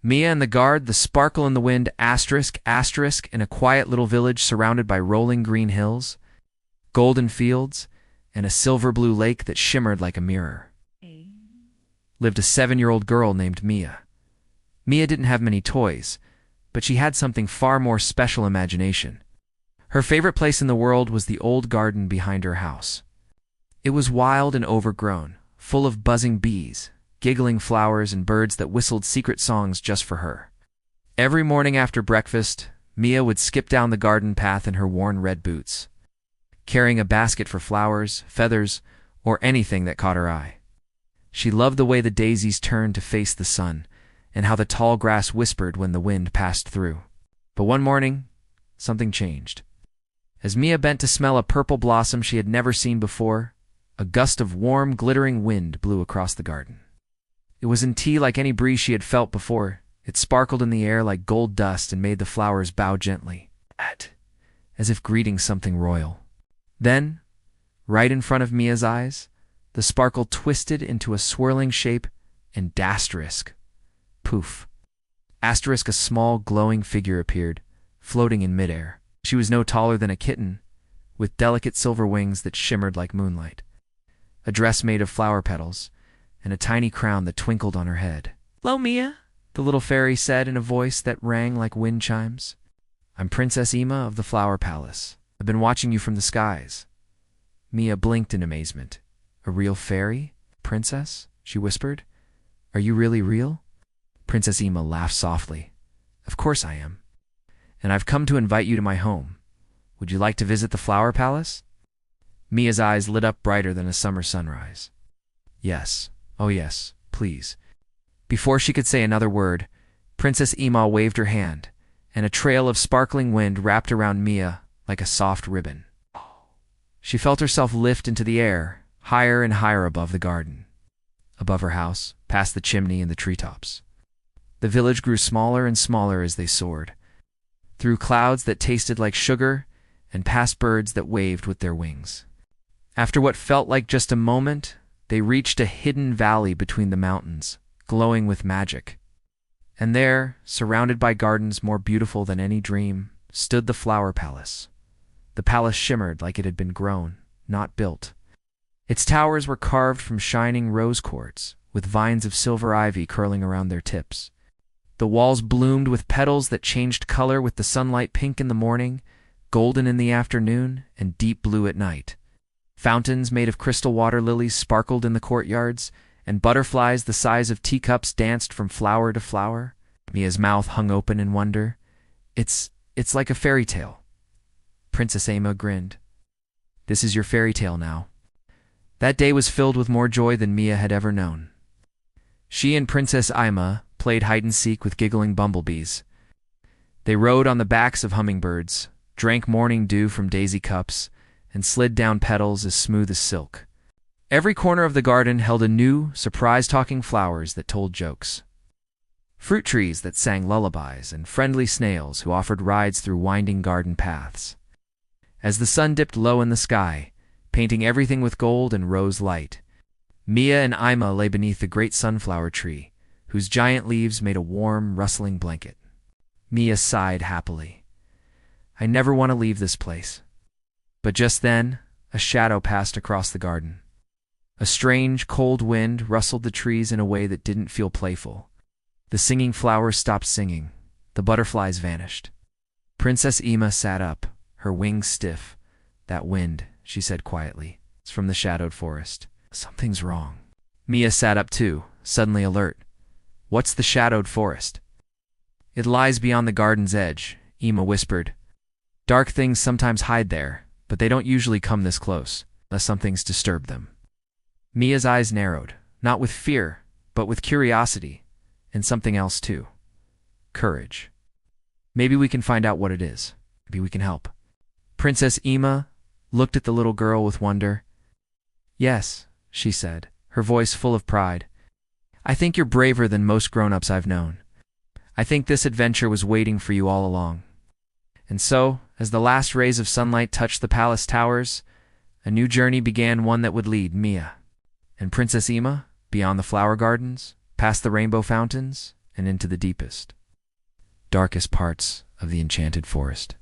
Mia and the Gard, the sparkle in the wind, asterisk, asterisk, in a quiet little village surrounded by rolling green hills, golden fields, and a silver-blue lake that shimmered like a mirror, lived a 7-year-old girl named Mia. Mia didn't have many toys, but she had something far more special: imagination. Her favorite place in the world was the old garden behind her house. It was wild and overgrown, full of buzzing bees, giggling flowers, and birds that whistled secret songs just for her. Every morning after breakfast, Mia would skip down the garden path in her worn red boots, carrying a basket for flowers, feathers, or anything that caught her eye. She loved the way the daisies turned to face the sun, and how the tall grass whispered when the wind passed through. But one morning, something changed. As Mia bent to smell a purple blossom she had never seen before, a gust of warm, glittering wind blew across the garden. It wasn't tea like any breeze she had felt before. It sparkled in the air like gold dust and made the flowers bow gently, as if greeting something royal. Then, right in front of Mia's eyes, the sparkle twisted into a swirling shape and asterisk. Poof. Asterisk, a small, glowing figure appeared, floating in midair. She was no taller than a kitten, with delicate silver wings that shimmered like moonlight, a dress made of flower petals, and a tiny crown that twinkled on her head. "Hello, Mia," the little fairy said in a voice that rang like wind chimes. "I'm Princess Ema of the Flower Palace. I've been watching you from the skies." Mia blinked in amazement. "A real fairy? Princess?" she whispered. "Are you really real?" Princess Ema laughed softly. "Of course I am. And I've come to invite you to my home. Would you like to visit the Flower Palace?" Mia's eyes lit up brighter than a summer sunrise. "Yes. Oh yes, please." Before she could say another word, Princess Ema waved her hand, and a trail of sparkling wind wrapped around Mia like a soft ribbon. She felt herself lift into the air, higher and higher above the garden, above her house, past the chimney and the treetops. The village grew smaller and smaller as they soared, through clouds that tasted like sugar and past birds that waved with their wings. After what felt like just a moment, they reached a hidden valley between the mountains, glowing with magic. And there, surrounded by gardens more beautiful than any dream, stood the Flower Palace. The palace shimmered like it had been grown, not built. Its towers were carved from shining rose quartz, with vines of silver ivy curling around their tips. The walls bloomed with petals that changed color with the sunlight, pink in the morning, golden in the afternoon, and deep blue at night. Fountains made of crystal water lilies sparkled in the courtyards, and butterflies the size of teacups danced from flower to flower. Mia's mouth hung open in wonder. It's like a fairy tale." Princess Ema grinned. "This is your fairy tale now." That day was filled with more joy than Mia had ever known. She and Princess Ema played hide-and-seek with giggling bumblebees. They rode on the backs of hummingbirds, drank morning dew from daisy cups, and slid down petals as smooth as silk. Every corner of the garden held a new, surprise-talking flowers that told jokes, fruit trees that sang lullabies, and friendly snails who offered rides through winding garden paths. As the sun dipped low in the sky, painting everything with gold and rose light, Mia and Ema lay beneath the great sunflower tree, whose giant leaves made a warm, rustling blanket. Mia sighed happily. "I never want to leave this place." But just then, a shadow passed across the garden. A strange, cold wind rustled the trees in a way that didn't feel playful. The singing flowers stopped singing. The butterflies vanished. Princess Ema sat up, her wings stiff. "That wind," she said quietly. "It's from the shadowed forest. Something's wrong." Mia sat up too, suddenly alert. "What's the shadowed forest?" "It lies beyond the garden's edge," Ema whispered. "Dark things sometimes hide there, but they don't usually come this close, unless something's disturbed them." Mia's eyes narrowed, not with fear, but with curiosity, and something else too. Courage. "Maybe we can find out what it is. Maybe we can help." Princess Ema looked at the little girl with wonder. "Yes," she said, her voice full of pride. "I think you're braver than most grown-ups I've known. I think this adventure was waiting for you all along." And so, as the last rays of sunlight touched the palace towers, a new journey began, one that would lead Mia and Princess Ema beyond the flower gardens, past the rainbow fountains, and into the deepest, darkest parts of the enchanted forest.